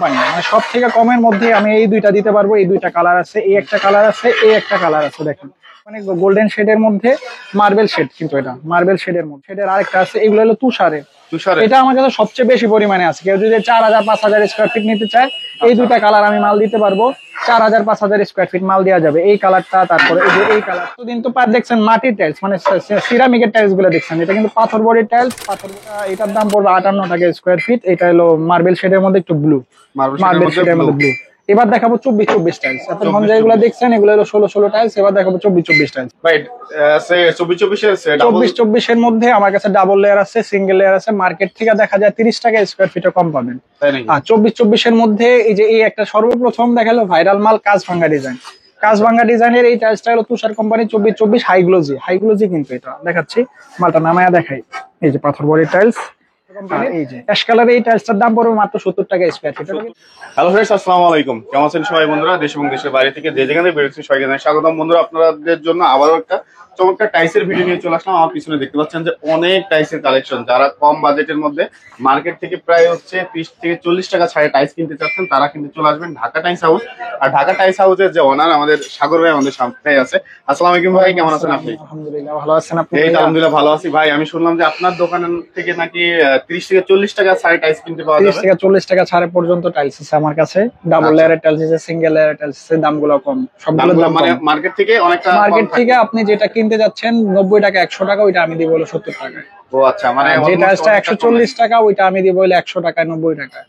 মানে সব থেকে কমের মধ্যে আমি এই দুইটা দিতে পারবো। এই দুইটা কালার আছে, এই একটা কালার আছে, এই একটা কালার আছে। দেখেন মানে গোল্ডেন শেডের মধ্যে মার্বেল শেড, কিন্তু এটা মার্বেল শেডের মধ্যে। শেডের আরেকটা আছে, এগুলো হলো তুষারের। এটা আমার কাছে সবচেয়ে বেশি পরিমাণে আছে। কেউ যদি 4000 5000 স্কোয়ার ফিট নিতে চায়, এই দুইটা কালার আমি মাল দিতে পারবো। 4000 5000 স্কোয়ার ফিট মাল দেওয়া যাবে। এই কালারটা, তারপরে এই যে এই কালার। এতদিন তো দেখছেন মাটির টাইলস, মানে সিরামিকের টাইলস গুলো দেখছেন। এটা কিন্তু পাথর বডির টাইলস। পাথর, এটার দাম পড়বে 58 টাকা স্কোয়ার ফিট। এটা হলো মার্বেল শেডের মধ্যে একটু ব্লু, মার্বেল শেডের মধ্যে ব্লু। এবার দেখাবো 24-24 টাইলস। এতক্ষণ যেগুলো দেখছেন এগুলো হলো 16-16 টাইলস। এবার দেখাবো 24-24 টাইলস। ভাই 24-24 এর মধ্যে আমার কাছে ডাবল লেয়ার আছে, সিঙ্গেল লেয়ার আছে। মার্কেট থেকে দেখা যায় 30 টাকা স্কোয়ার ফিটে কম পাবেন। আর 24-24 এর মধ্যে এই যে এই একটা সর্বপ্রথম দেখালো ভাইরাল মাল কাজভাঙ্গা ডিজাইন। কাজভাঙ্গা ডিজাইনের এই টাইলসটা হলো তুষার কোম্পানি 24-24 হাইগ্লোজি। কিন্তু এটা দেখাচ্ছি, মালটা নামায়া দেখাই। এই যে পাথর বডির টাইলস, এই যে অ্যাশ কালারের এই টাইলসটার দাম পড়বে মাত্র 70 টাকা স্কয়ার ফিট। হ্যালো फ्रेंड्स, আসসালামু আলাইকুম। কেমন আছেন সবাই বন্ধুরা? দেশ এবং দেশের বাইরে থেকে যে যেখানে বেরোচ্ছি সবাইকে জানাই স্বাগতম। বন্ধুরা, আপনাদের জন্য আবারও একটা চমৎকার টাইলসের ভিডিও নিয়ে চলে আসলাম। আমার পিছনে দেখতে পাচ্ছেন যে অনেক টাইলসের কালেকশন। যারা কম বাজেটের মধ্যে মার্কেট থেকে প্রায় 30 থেকে 40 টাকা ছাড়ে টাইলস কিনতে চাচ্ছেন, তারা কিন্তু চলে আসবেন ঢাকা টাইলস হাউস। আর ঢাকা টাইলস হাউসের যে ওনার আমাদের সাগর ভাই আমাদের সামনে আছে। আসসালামু আলাইকুম ভাই, কেমন আছেন আপনি? আলহামদুলিল্লাহ, ভালো আছেন আপনি? এই আলহামদুলিল্লাহ ভালো আছি ভাই। আমি শুনলাম যে আপনার দোকান থেকে নাকি 30 থেকে 40 টাকা ছাড়ে টাইলস কিনতে পাওয়া যাবে। 30 থেকে 40 টাকা ছাড়ে পর্যন্ত টাইলস আছে আমার কাছে। ডাবল লেয়ারের টাইলস আছে, সিঙ্গেল লেয়ারের টাইলস আছে, দামগুলো কম। সবগুলো দাম মানে মার্কেট থেকে অনেকটা, মার্কেট থেকে আপনি যেটা কিনতে যাচ্ছেন 90 টাকা 100 টাকা, ওইটা আমি দিব হলো 70 টাকায়। ও আচ্ছা, মানে যে টাইলসটা 140 টাকা ওইটা আমি দিব হলো 100 টাকায়, 90 টাকা।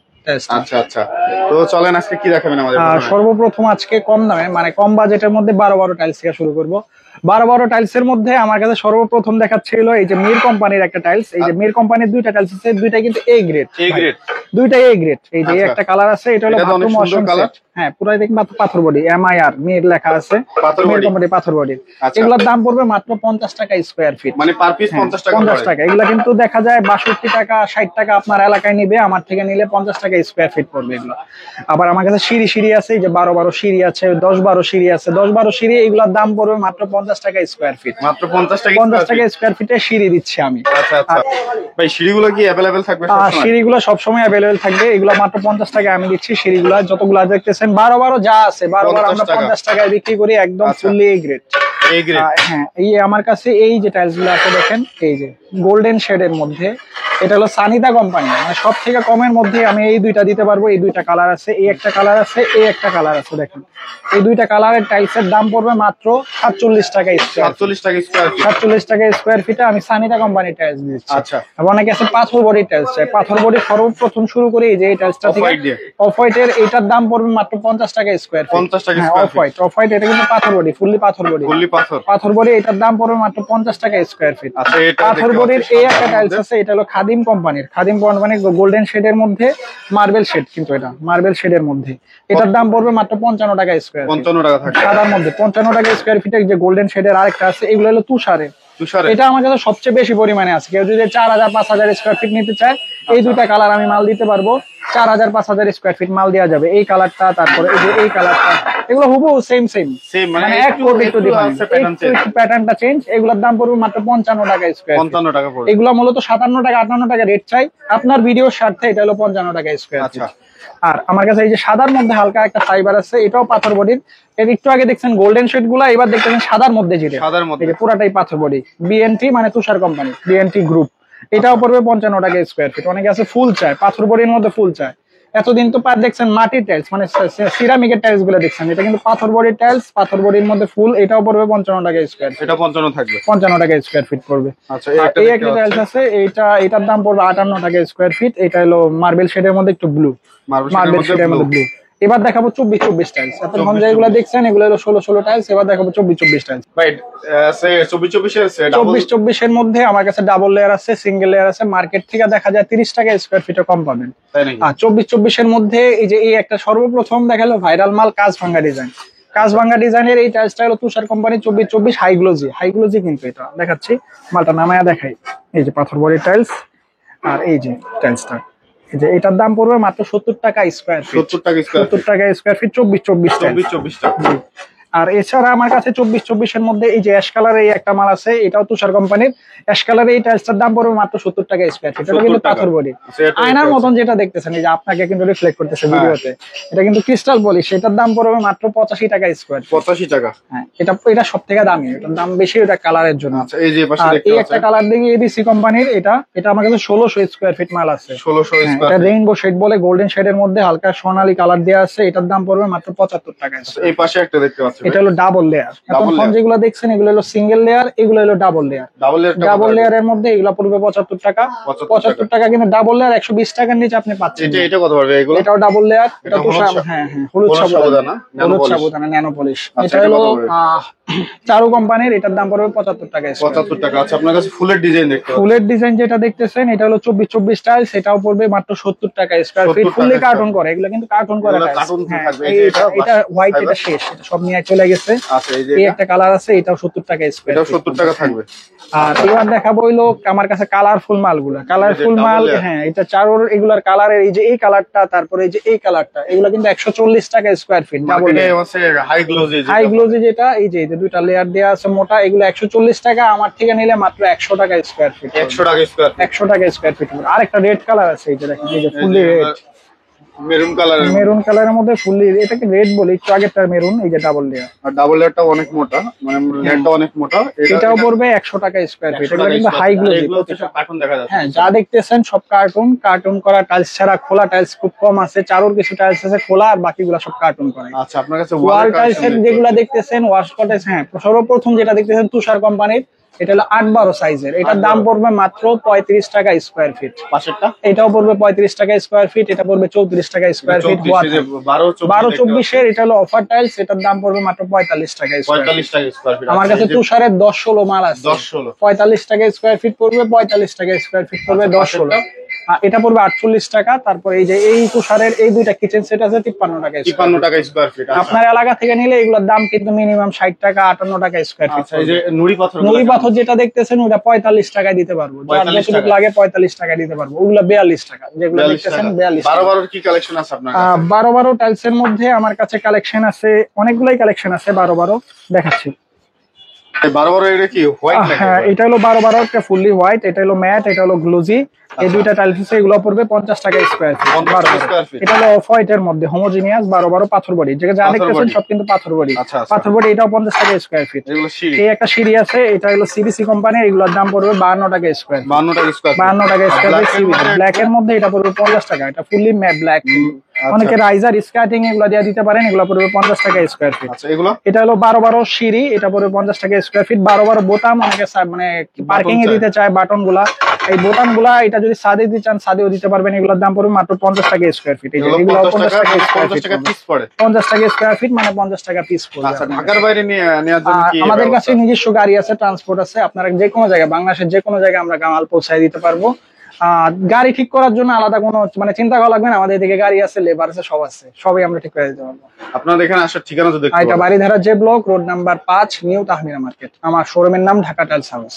আচ্ছা আচ্ছা, তো চলেন আজকে কি দেখাবেন আমাদের? সর্বপ্রথম আজকে কম দামে, মানে কম বাজেটের মধ্যে 12 টাইলস থেকে শুরু করব। 12 টাইলস এর মধ্যে আমার কাছে সর্বপ্রথম দেখাচ্ছিল এই যে মির কোম্পানির একটা টাইলস। এই যে মির কোম্পানির দুইটা টাইলস আছে, দুইটা কিন্তু এ গ্রেড। দুইটাই এ গ্রেড। এই যে একটা কালার আছে, এটা হলো বাথরুম ওয়াশরুম সেট। হ্যাঁ, পুরাই দেখবেন পাথর বডি, MIR মির লেখা আছে, মির কোম্পানি পাথর বডি। এগুলোর দাম পড়বে মাত্র 50 টাকা স্কয়ার ফিট, মানে পার পিস 50 টাকা। 50 টাকা। এগুলা কিন্তু দেখা যায় 62 টাকা 60 টাকা আপনার এলাকায় নিবে, আমার থেকে নিলে 50 টাকা স্কয়ার ফিট পড়বে এগুলো। আবার আমার কাছে সিঁড়ি আছে, এই যে 12 সিঁড়ি আছে, 10-12 সিঁড়ি আছে। 10-12 সিঁড়ি এগুলোর দাম পড়বে মাত্র 50 টাকা স্কয়ার ফিট। মাত্র 50 টাকা স্কয়ার ফিটে সিঁড়ি দিচ্ছি আমি। আচ্ছা আচ্ছা ভাই, সিঁড়িগুলো কি अवेलेबल থাকবে সব সময়? সিঁড়িগুলো সব সময় अवेलेबल থাকবে। এগুলো মাত্র 50 টাকা আমি দিচ্ছি। সিঁড়িগুলো যতগুলো দেখতেছেন 12 যা আছে 12 আমরা 50 টাকায় বিক্রি করি, একদম ফুললি এ গ্রেড। হ্যাঁ, এই আমার কাছে এই যে টাইলস গুলো আছে দেখেন, এই যে গোল্ডেন শেডের মধ্যে, এটা হলো সানিদা কোম্পানি। মানে সব থেকে কমের মধ্যে আমি এই দুইটা দিতে পারবো। এই দুইটা কালার আছে, এই একটা কালার আছে, এই একটা কালার আছে। দেখেন এই দুইটা কালারের টাইলসের দাম পড়বে মাত্র 47 টাকা স্কয়ার। 47 টাকা স্কয়ার ফিটে আমি সানিদা কোম্পানির টাইলস দিচ্ছি। আচ্ছা, অনেকে আছে পাথর বডি টাইলস চাই। পাথর বডি সর্বপ্রথম শুরু করি এই যে এই টাইলসটা থেকে, অফ হোয়াইটের। এটার দাম পড়বে মাত্র 50 টাকা স্কয়ার ফিট। 50 টাকা অফ হোয়াইট এটা কিন্তু পাথর বডি, ফুললি পাথর বডি। পাথর বডি এটার দাম পড়বে মাত্র 50 টাকা স্কয়ার ফিট। পাথর বডির এই একটা টাইলস আছে, এটা হলো খাদিম কোম্পানির। খাদিম কোম্পানি গোল্ডেন শেডের মধ্যে মার্বেল শেড, কিন্তু এটা মার্বেল শেডের মধ্যে। এটার দাম পড়বে মাত্র 55 টাকা স্কয়ার। 55 টাকা থাকে সাদার মধ্যে 55 টাকা স্কয়ার ফিটে। যে গোল্ডেন শেডের আরেকটা আছে, এগুলো হলো তুষারের। এটা আমার কাছে সবচেয়ে বেশি পরিমাণে আছে। কেউ যদি 4000 5000 স্কয়ার ফিট নিতে চায়, এই দুইটা কালার আমি মাল দিতে পারবো। 4000 5000 স্কয়ার ফিট মাল দেওয়া যাবে। এই কালারটা, তারপরে এই যে এই কালারটা, এগুলো হুবহু সেম মানে একটু ডিফারেন্স, প্যাটার্নটা চেঞ্জ। এগুলোর দাম পড়বে মাত্র 55 টাকা স্কয়ার। 55 টাকা পড়বে। এগুলো মূলত 57 টাকা 58 টাকা রেট চাই। আপনার ভিডিওর স্বার্থে এটা হলো 55 টাকা স্কয়ার। আচ্ছা, আর আমার কাছে এই যে সাদার মধ্যে হালকা একটা ফাইবার আছে, এটাও পাথর বডির। এর একটু আগে দেখছেন গোল্ডেন শেড গুলা, এবার দেখতেছেন সাদার মধ্যে, যেটা পুরাটাই পাথর বডি। BNT মানে তুষার কোম্পানি, BNT গ্রুপ। এটাও পড়বে 55 টাকা স্কয়ার ফিট। অনেকে আছে ফুল চায়, পাথর বডির মধ্যে ফুল চায়। এতদিন তো দেখছেন মাটির টাইলস, মানে সিরামিকের টাইলস গুলো দেখছেন। এটা কিন্তু পাথর বডির টাইলস, পাথর বডির মধ্যে ফুল। এটাও পড়বে 55 টাকা স্কয়ার। এটা 55 থাকবে, 55 টাকা স্কয়ার ফিট পড়বে। আচ্ছা, এই একটা টাইলস আছে, এটার দাম পড়বে 58 টাকা স্কয়ার ফিট। এটা হলো মার্বেল শেডের মধ্যে একটু ব্লু, মার্বেল শেডের মধ্যে ব্লু। এবার দেখাবো 24-24 টাইলস। এতক্ষণ যেগুলো দেখছেন এগুলো হলো 16-16 টাইলস। এবার দেখাবো 24-24 টাইলস। ভাই 24-24 এর মধ্যে আমার কাছে ডাবল লেয়ার আছে, সিঙ্গেল লেয়ার আছে। মার্কেট থেকে দেখা যায় 30 টাকা স্কয়ার ফিটে কম পাবেন। আর 24-24 এর মধ্যে এই যে এই একটা সর্বপ্রথম দেখালো ভাইরাল মাল কাজভাঙ্গা ডিজাইন। কাজভাঙ্গা ডিজাইনের এই টাইলসটা হলো তুষার কোম্পানি 24-24 হাইগ্লোজি। কিন্তু এটা দেখাচ্ছি, মালটা নামায়া দেখাই। এই যে পাথর বডির টাইলস, আর এই যে টাইলসটা, যে এটার দাম পড়বে মাত্র 70 টাকা স্কয়ার ফিট। 70 টাকা স্কয়ার ফিট। 24-24 টাকা। আর এছাড়া আমার কাছে 24 এর মধ্যে এই যে অ্যাশ কালারের এই একটা মাল আছে, এটাও তুষার কোম্পানির। অ্যাশ কালারের এই টাইলসটার দাম পড়বে মাত্র 70 টাকা স্কয়ার ফিট। এটা কিন্তু 70 টাকা। পাথর বডি, আচ্ছা, এটা আয়নার দেখতে মতন যেটা দেখতেছেন, এই যে আপনাকে কিন্তু রিফ্লেক্ট করতেছে হ্যাঁ। ভিডিওতে, এটা কিন্তু ক্রিস্টাল পলিশ। এটার দাম পড়বে মাত্র 85 টাকা স্কয়ার ফিট। 85 টাকা। হ্যাঁ, এটা সব থেকে দামি, এটার দাম বেশি, এটা কালারের জন্য। আচ্ছা, এই যে পাশে আর দেখতে এই একটা পাচ্ছেন কালার দেখি এবিসি কোম্পানির, এটা আমার কাছে 1600 স্কয়ার ফিট মাল আছে। 1600 হ্যাঁ, স্কয়ার এটা ফিট। রেইনবো শেড বলে, গোল্ডেন শেডের মধ্যে হালকা সোনালী কালার দেওয়া আছে। এটার দাম পড়বে মাত্র 75 টাকা। এই পাশে একটা দেখতে পাচ্ছেন, এটা হলো ডাবল লেয়ার। এখন Double layer। যেগুলো দেখছেন এগুলো হলো সিঙ্গেল লেয়ার, এগুলো হলো ডাবল লেয়ার। ডাবল লেয়ারের মধ্যে এগুলো পড়বে 75 টাকা। 75 টাকা, কিন্তু ডাবল লেয়ার 120 টাকার নিচে আপনি পাচ্ছেন। এটা কত পারবে এগুলো? এটাও ডাবল লেয়ার। এটা এটা তো হলুদ হ্যাঁ হলুদ সাবুদানা, হলুদ সাবুদানা ন্যানো পলিশ। আচ্ছা, এটা এটা হলো কত পড়বে? চারু কোম্পানির, এটার দাম পড়বে 75 টাকা। 75 টাকা। আচ্ছা, আপনার কাছে ফুলের ডিজাইন দেখতে পাচ্ছি। ফুলের ডিজাইন যেটা দেখতেছেন, এটা হলো 24 টাইলস, এটাও পড়বে মাত্র 70 টাকা স্কয়ার ফিট। 70 ফুললি টাকা কার্টুন করে, এগুলো কিন্তু কার্টুন করা এগুলো টাইলস। কার্টুন হ্যাঁ, থাকবে। এই যে এটা হোয়াইট, এটা শেষ, এটা সব নিয়ে চলে গেছে। আচ্ছা, এই যে এই এটা? একটা কালার আছে, এটাও 70 টাকা স্কয়ার এটাও ফিট। 70 টাকা থাকবে। আর এবার দেখাবো হইলো আমার কাছে কালারফুল মালগুলা। কালারফুল double মাল, layer। হ্যাঁ, এটা চারোর এগুলার কালারের, এই যে এই কালারটা, তারপরে এই যে এই কালারটা, এগুলো কিন্তু 140 টাকা স্কয়ার ফিট। ডাবল মার্কেটে আছে হাই গ্লোজি। হাই গ্লোজি যেটা, এই যে দুইটা লেয়ার দেওয়া আছে মোটা, এগুলো 140 টাকা। আমার থেকে নিলে মাত্র 100 টাকা স্কয়ার ফিট। 100 টাকা স্কয়ার ফিট। 100 টাকা স্কয়ার ফিট। আর একটা রেড কালার আছে, এই যে দেখেন, এই যে ফুললি রেড, মেরুন কালারের। মেরুন কালারের মধ্যে ফুললি, এটাকে রেড বলি, একটু আগেরটা মেরুন। এই যে ডাবল লেয়ার, আর ডাবল লেয়ারটা অনেক মোটা, মানে লেয়ারটা অনেক মোটা। এটাও পড়বে 100 টাকা স্কয়ার ফিট। 100 এটা টাকা কিন্তু square হাই feet। আর গ্লোজি। এগুলো হচ্ছে সব কার্টুন দেখা যাচ্ছে। হ্যাঁ, যা দেখতেছেন সব কার্টুন করা টাইলস ছাড়া খোলা টাইলস খুব কম আছে। চারোর কিছু টাইলস আছে খোলা, আর বাকিগুলো সব কার্টুন করা। আচ্ছা, আপনার কাছে ওয়াল টাইলস যেগুলো দেখতেছেন, ওয়াশ টাইলস, হ্যাঁ, সর্বপ্রথম যেটা দেখতেছেন তুষার কোম্পানির, এটা হলো 8-12 সাইজের। এটার দাম পড়বে মাত্র 35 টাকা স্কয়ার ফিট। পাশেরটা এটাও পড়বে 35 টাকা স্কয়ার ফিট। এটা পড়বে 34 টাকা স্কয়ার ফিট। 12-24 এর এটা হলো অফার টাইলস, এটার দাম পড়বে মাত্র 45 টাকা স্কয়ার ফিট। 45 টাকা স্কয়ার ফিট। আমার কাছে তুষারের 10-16 মাল আছে। 10-16 45 টাকা স্কয়ার ফিট পড়বে, 45 টাকা স্কয়ার ফিট পড়বে, 10-16। এটা পড়বে 48 টাকা। তারপর এই যে এই তুষারের এই দুইটা কিচেন সেট আছে 53 টাকা। 53 টাকা স্কয়ার ফিট। আপনার এলাকা থেকে নিলে এগুলোর দাম কিন্তু মিনিমাম 60 টাকা 58 টাকা স্কয়ার ফিট। আচ্ছা, এই যে নুড়ি পাথর, নুড়ি পাথর যেটা দেখতেছেন ওটা 45 টাকায় দিতে পারবো। যার 45 যতটুকু টাকা। লাগে 45 টাকায় দিতে পারবো। ওগুলো 42 টাকা, যেগুলো 42 দেখতেছেন টাকা। 42 12 কি কালেকশন আছে আপনার কাছে? 12 টাইলস এর মধ্যে আমার কাছে কালেকশন আছে, অনেকগুলাই কালেকশন আছে। 12 দেখাচ্ছি। এই 12 এটা কি হোয়াইট নাকি? হ্যাঁ, এটা হলো 12 একটা ফুললি হোয়াইট, এটা হলো ম্যাট, এটা হলো গ্লোজি। এই দুইটা টাইলস আছে, এগুলো পড়বে 50 টাকা স্কয়ার ফিট। 50 টাকা স্কয়ার ফিট। এটা হলো অফ হোয়াইটের মধ্যে হোমোজিনিয়াস 12 পাথর বডি, যেটা যা পাথর দেখতেছেন body। সব কিন্তু পাথর বডি। আচ্ছা, আচ্ছা। পাথর বডি, এটাও 50 টাকা স্কয়ার ফিট। এগুলো সিঁড়ি। এই একটা সিঁড়ি আছে, এটা হলো সিবিসি কোম্পানির, এগুলোর দাম পড়বে 52 টাকা স্কয়ার। 52 টাকা স্কয়ার ফিট। 52 টাকা স্কয়ার Black ফিট এর সিবিসি। মধ্যে ব্ল্যাক এর মধ্যে এটা পড়বে 50 টাকা। এটা ফুললি ম্যাট ব্ল্যাক। আচ্ছা। অনেকে রাইজার স্কার্টিং এগুলো দিয়ে দিতে পারেন, এগুলো পড়বে 50 টাকা স্কয়ার ফিট। আচ্ছা, এগুলো এটা হলো 12 সিঁড়ি, এটা পড়বে 50 টাকা স্কয়ার ফিট। 12 বোতাম, অনেকে মানে পার্কিং এ চায়। দিতে চায় বাটন গুলা, এই বোতাম গুলা এটা যদি সাদে দিতে চান সাদেও দিতে পারবেন। এগুলোর দাম পড়বে মাত্র 50 টাকা স্কয়ার ফিট। এগুলো এগুলো 50 টাকা, 50 টাকা ফিট। পিস পড়ে। 50 টাকা স্কয়ার ফিট মানে 50 টাকা পিস পড়বে। আচ্ছা, ঢাকার বাইরে নেওয়ার জন্য কি আমাদের কাছে ব্যবস্থা? নিজস্ব গাড়ি আছে, ট্রান্সপোর্ট আছে। আপনারা যে কোনো জায়গায়, বাংলাদেশের যে কোনো জায়গায় আমরা মাল পৌঁছায় দিতে পারবো। গাড়ি ঠিক করার জন্য আলাদা কোনো মানে চিন্তা করা লাগবে না। আমাদের এদিকে গাড়ি আছে, লেবার আছে, সব আছে, সবই আমরা ঠিক করে দিতে পারবো। আপনাদের এখানে আসার ঠিকানা তো দেখতে এটা পাবেন। বাড়িধারা যে block, road number 5, new Tahmina market. আমার শোরুমের নাম ঢাকা টাইলস হাউস।